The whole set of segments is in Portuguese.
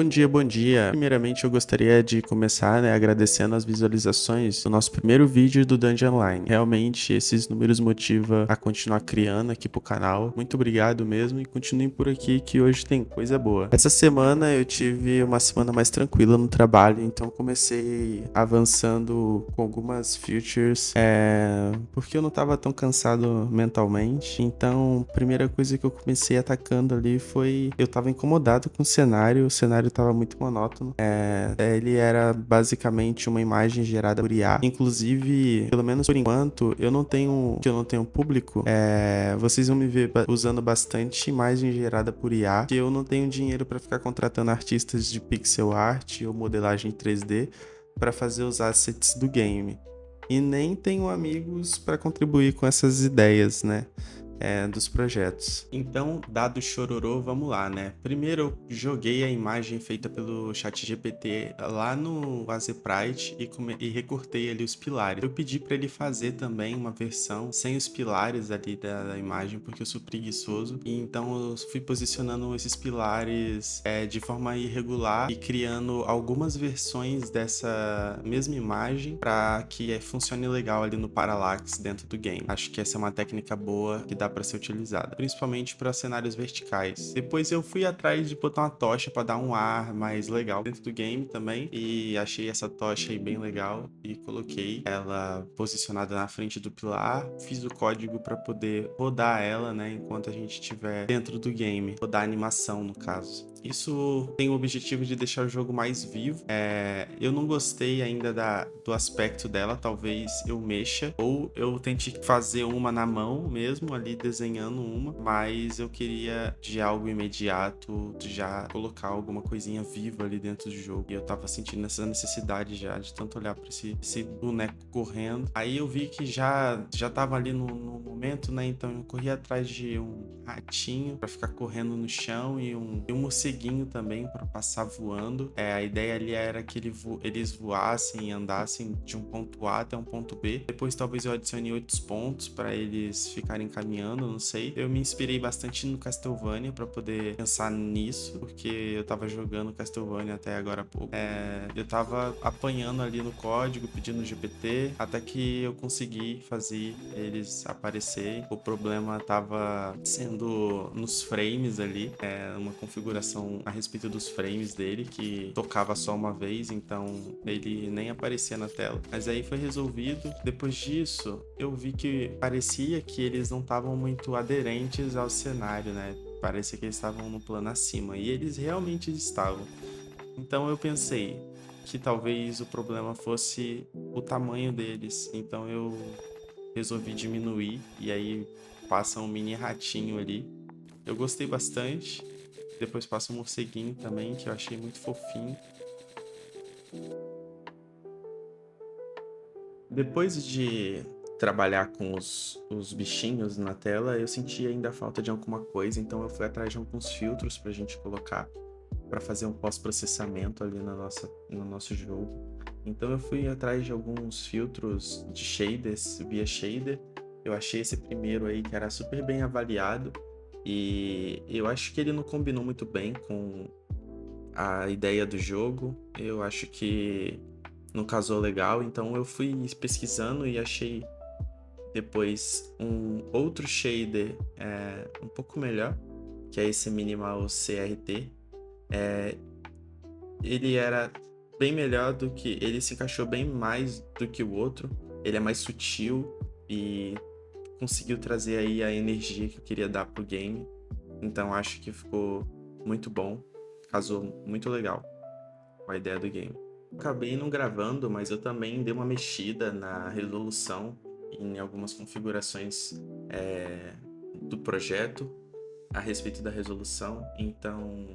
Bom dia, bom dia. Primeiramente, eu gostaria de começar, agradecendo as visualizações do nosso primeiro vídeo do Dungeon Online. Realmente, esses números motivam a continuar criando aqui pro canal. Muito obrigado mesmo e continuem por aqui que hoje tem coisa boa. Essa semana eu tive uma semana mais tranquila no trabalho, então comecei avançando com algumas features, porque eu não tava tão cansado mentalmente. Então, a primeira coisa que eu comecei atacando ali foi... Eu tava incomodado com o cenário tava muito monótono. Ele era basicamente uma imagem gerada por IA. Inclusive, pelo menos por enquanto, eu não tenho público. Vocês vão me ver usando bastante imagem gerada por IA, que eu não tenho dinheiro para ficar contratando artistas de pixel art ou modelagem 3D para fazer os assets do game. E nem tenho amigos para contribuir com essas ideias, dos projetos. Então, dado o chororô, vamos lá, Primeiro eu joguei a imagem feita pelo ChatGPT lá no Azeprite e recortei ali os pilares. Eu pedi para ele fazer também uma versão sem os pilares ali da imagem, porque eu sou preguiçoso. E então eu fui posicionando esses pilares de forma irregular e criando algumas versões dessa mesma imagem para que funcione legal ali no Parallax dentro do game. Acho que essa é uma técnica boa que dá para ser utilizada, principalmente para cenários verticais. Depois eu fui atrás de botar uma tocha para dar um ar mais legal dentro do game também, e achei essa tocha aí bem legal e coloquei ela posicionada na frente do pilar. Fiz o código para poder rodar ela, enquanto a gente estiver dentro do game, rodar a animação no caso. Isso tem o objetivo de deixar o jogo mais vivo. Eu não gostei ainda do aspecto dela, talvez eu mexa, ou eu tente fazer uma na mão mesmo, ali desenhando uma, mas eu queria de algo imediato, já colocar alguma coisinha viva ali dentro do jogo. E eu tava sentindo essa necessidade já, de tanto olhar pra esse boneco correndo. Aí eu vi que já tava ali no momento, então eu corri atrás de um ratinho pra ficar correndo no chão e um morceguinho também pra passar voando. A ideia ali era que eles voassem e andassem de um ponto A até um ponto B. Depois talvez eu adicione outros pontos pra eles ficarem caminhando, não sei. Eu me inspirei bastante no Castlevania pra poder pensar nisso, porque eu tava jogando Castlevania até agora há pouco. Eu tava apanhando ali no código, pedindo GPT, até que eu consegui fazer eles aparecerem. O problema tava sendo nos frames ali, uma configuração a respeito dos frames dele, que tocava só uma vez, então ele nem aparecia na tela. Mas aí foi resolvido. Depois disso, eu vi que parecia que eles não estavam muito aderentes ao cenário, Parecia que eles estavam no plano acima, e eles realmente estavam. Então eu pensei que talvez o problema fosse o tamanho deles, então eu resolvi diminuir, e aí passa um mini ratinho ali. Eu gostei bastante. Depois passa um morceguinho também, que eu achei muito fofinho. Depois de trabalhar com os bichinhos na tela, eu senti ainda a falta de alguma coisa, então eu fui atrás de alguns filtros pra gente colocar, para fazer um pós-processamento ali no nosso jogo. Então eu fui atrás de alguns filtros de shaders via shader. Eu achei esse primeiro aí que era super bem avaliado, e eu acho que ele não combinou muito bem com a ideia do jogo. Eu acho que não casou legal, então eu fui pesquisando e achei depois um outro shader um pouco melhor, que é esse Minimal CRT. Ele era bem melhor do que... Ele se encaixou bem mais do que o outro. Ele é mais sutil e conseguiu trazer aí a energia que eu queria dar pro game. Então acho que ficou muito bom. Casou muito legal com a ideia do game. Acabei não gravando, mas eu também dei uma mexida na resolução em algumas configurações do projeto a respeito da resolução. Então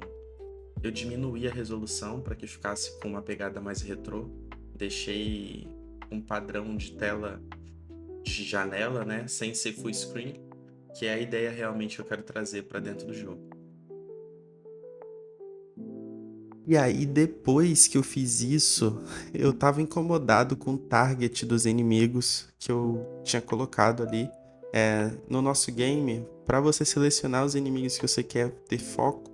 eu diminuí a resolução para que ficasse com uma pegada mais retrô. Deixei um padrão de tela de janela, sem ser full screen, que é a ideia realmente que eu quero trazer para dentro do jogo. E aí, depois que eu fiz isso, eu tava incomodado com o target dos inimigos que eu tinha colocado ali. No nosso game, para você selecionar os inimigos que você quer ter foco,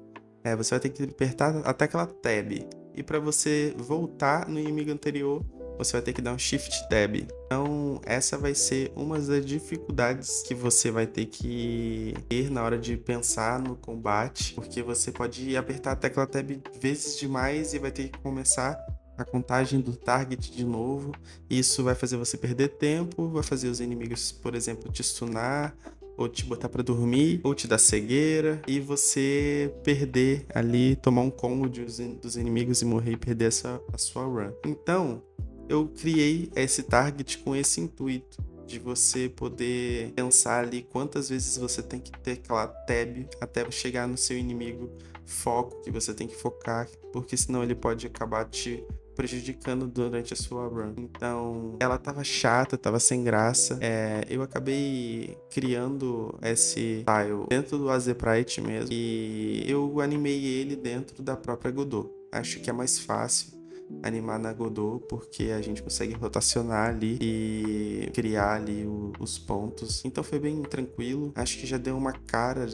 Você vai ter que apertar até aquela tab. E para você voltar no inimigo anterior, você vai ter que dar um Shift Tab. Então, essa vai ser uma das dificuldades que você vai ter que ter na hora de pensar no combate, porque você pode apertar a tecla Tab vezes demais e vai ter que começar a contagem do target de novo. Isso vai fazer você perder tempo, vai fazer os inimigos, por exemplo, te stunar, ou te botar pra dormir, ou te dar cegueira, e você perder ali, tomar um combo dos inimigos e morrer e perder a sua run. Então, eu criei esse target com esse intuito de você poder pensar ali quantas vezes você tem que ter aquela tab até chegar no seu inimigo foco, que você tem que focar, porque senão ele pode acabar te prejudicando durante a sua run. Então, ela tava chata, tava sem graça. Eu acabei criando esse tile dentro do Azeprite mesmo e eu animei ele dentro da própria Godot. Acho que é mais fácil animar na Godot, porque a gente consegue rotacionar ali e criar ali os pontos. Então foi bem tranquilo. Acho que já deu uma cara,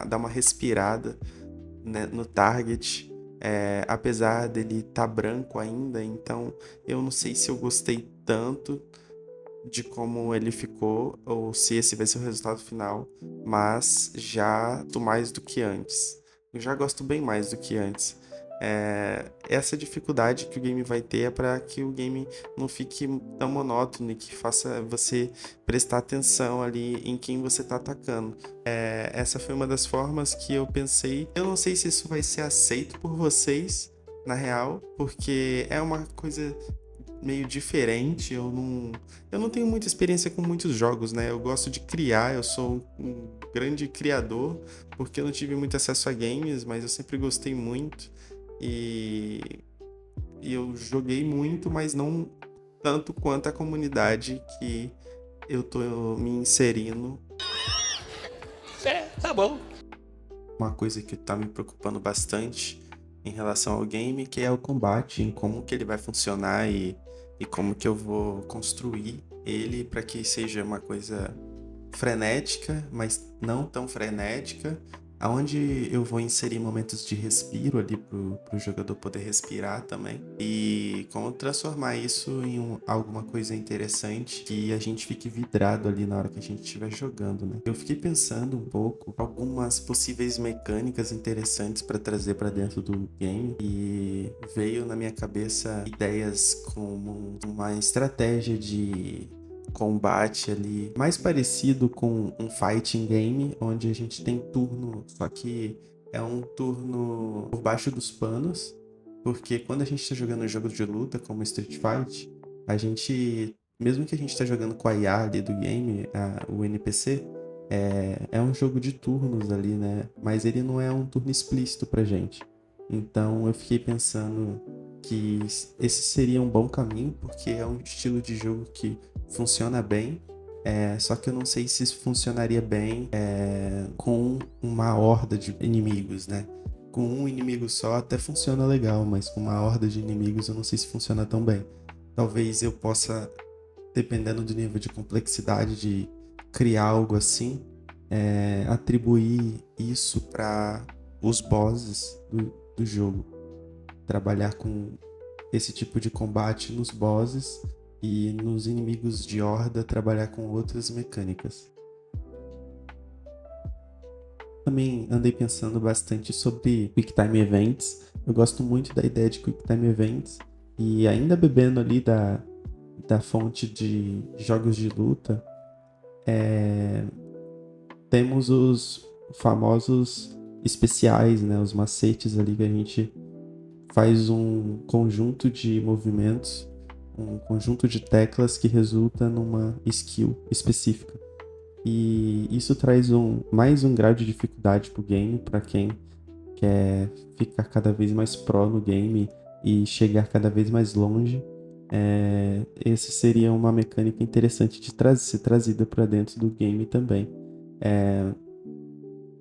dá uma respirada, né, no target. Apesar dele tá branco ainda, então eu não sei se eu gostei tanto de como ele ficou ou se esse vai ser o resultado final, mas já tô mais do que antes. Eu já gosto bem mais do que antes. Essa dificuldade que o game vai ter é para que o game não fique tão monótono e que faça você prestar atenção ali em quem você está atacando. Essa foi uma das formas que eu pensei. Eu não sei se isso vai ser aceito por vocês, na real, porque é uma coisa meio diferente. Eu não tenho muita experiência com muitos jogos, né? Eu gosto de criar, eu sou um grande criador, porque eu não tive muito acesso a games, mas eu sempre gostei muito. E, e eu joguei muito, mas não tanto quanto a comunidade que eu tô me inserindo. Tá bom. Uma coisa que tá me preocupando bastante em relação ao game, que é o combate, em como que ele vai funcionar e como que eu vou construir ele para que seja uma coisa frenética, mas não tão frenética, aonde eu vou inserir momentos de respiro ali pro jogador poder respirar também, e como transformar isso em alguma coisa interessante que a gente fique vidrado ali na hora que a gente estiver jogando, né? Eu fiquei pensando um pouco algumas possíveis mecânicas interessantes para trazer para dentro do game e veio na minha cabeça ideias como uma estratégia de combate ali mais parecido com um fighting game, onde a gente tem turno, só que é um turno por baixo dos panos, porque quando a gente está jogando um jogo de luta como Street Fight, a gente, mesmo que a gente está jogando com a IA ali do game, o NPC, é um jogo de turnos ali, né? Mas ele não é um turno explícito pra gente. Então eu fiquei pensando que esse seria um bom caminho, porque é um estilo de jogo que funciona bem, só que eu não sei se isso funcionaria bem com uma horda de inimigos, né? Com um inimigo só até funciona legal, mas com uma horda de inimigos eu não sei se funciona tão bem. Talvez eu possa, dependendo do nível de complexidade de criar algo assim, atribuir isso para os bosses do jogo. Trabalhar com esse tipo de combate nos bosses e nos inimigos de horda trabalhar com outras mecânicas. Também andei pensando bastante sobre Quick Time Events. Eu gosto muito da ideia de Quick Time Events e ainda bebendo ali da fonte de jogos de luta, temos os famosos especiais, né? Os macetes ali que a gente faz um conjunto de movimentos, um conjunto de teclas que resulta numa skill específica. E isso traz mais um grau de dificuldade pro game, para quem quer ficar cada vez mais pro no game e chegar cada vez mais longe. Esse seria uma mecânica interessante de ser trazida para dentro do game também.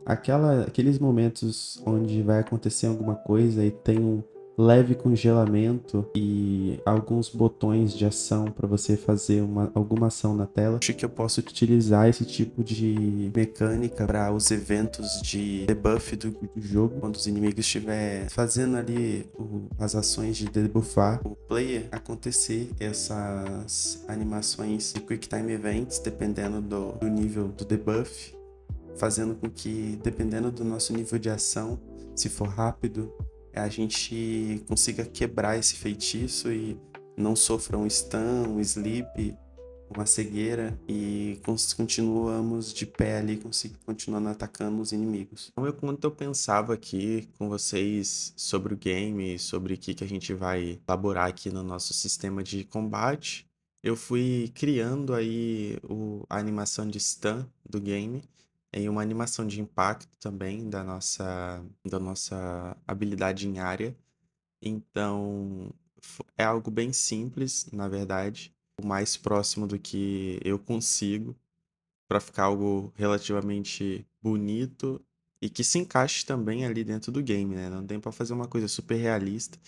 Aqueles momentos onde vai acontecer alguma coisa e tem leve congelamento e alguns botões de ação para você fazer alguma ação na tela. Acho que eu posso utilizar esse tipo de mecânica para os eventos de debuff do jogo, quando os inimigos estiver fazendo ali as ações de debuffar o player, acontecer essas animações de Quick Time Events, dependendo do nível do debuff, fazendo com que, dependendo do nosso nível de ação, se for rápido, a gente consiga quebrar esse feitiço e não sofra um stun, um sleep, uma cegueira, e continuamos de pé ali, continuando atacando os inimigos. Então, enquanto eu pensava aqui com vocês sobre o game, sobre o que a gente vai elaborar aqui no nosso sistema de combate, eu fui criando aí a animação de stun do game e uma animação de impacto também da nossa habilidade em área. Então, é algo bem simples, na verdade, o mais próximo do que eu consigo para ficar algo relativamente bonito e que se encaixe também ali dentro do game, né? Não tem para fazer uma coisa super realista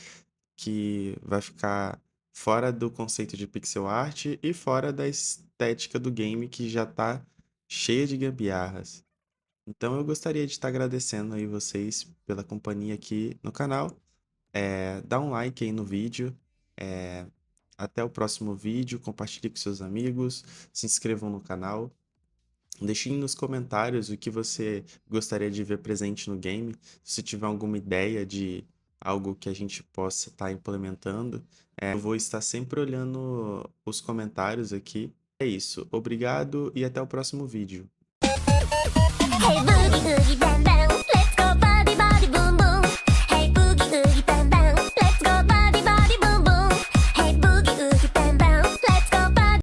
que vai ficar fora do conceito de pixel art e fora da estética do game que já tá cheia de gambiarras. Então eu gostaria de estar agradecendo aí vocês pela companhia aqui no canal. Dá um like aí no vídeo. É, Até o próximo vídeo. Compartilhe com seus amigos. Se inscrevam no canal. Deixem nos comentários o que você gostaria de ver presente no game. Se tiver alguma ideia de algo que a gente possa estar implementando, eu vou estar sempre olhando os comentários aqui. É isso. Obrigado e até o próximo vídeo. Hey, boogie, boogie, bam, bam.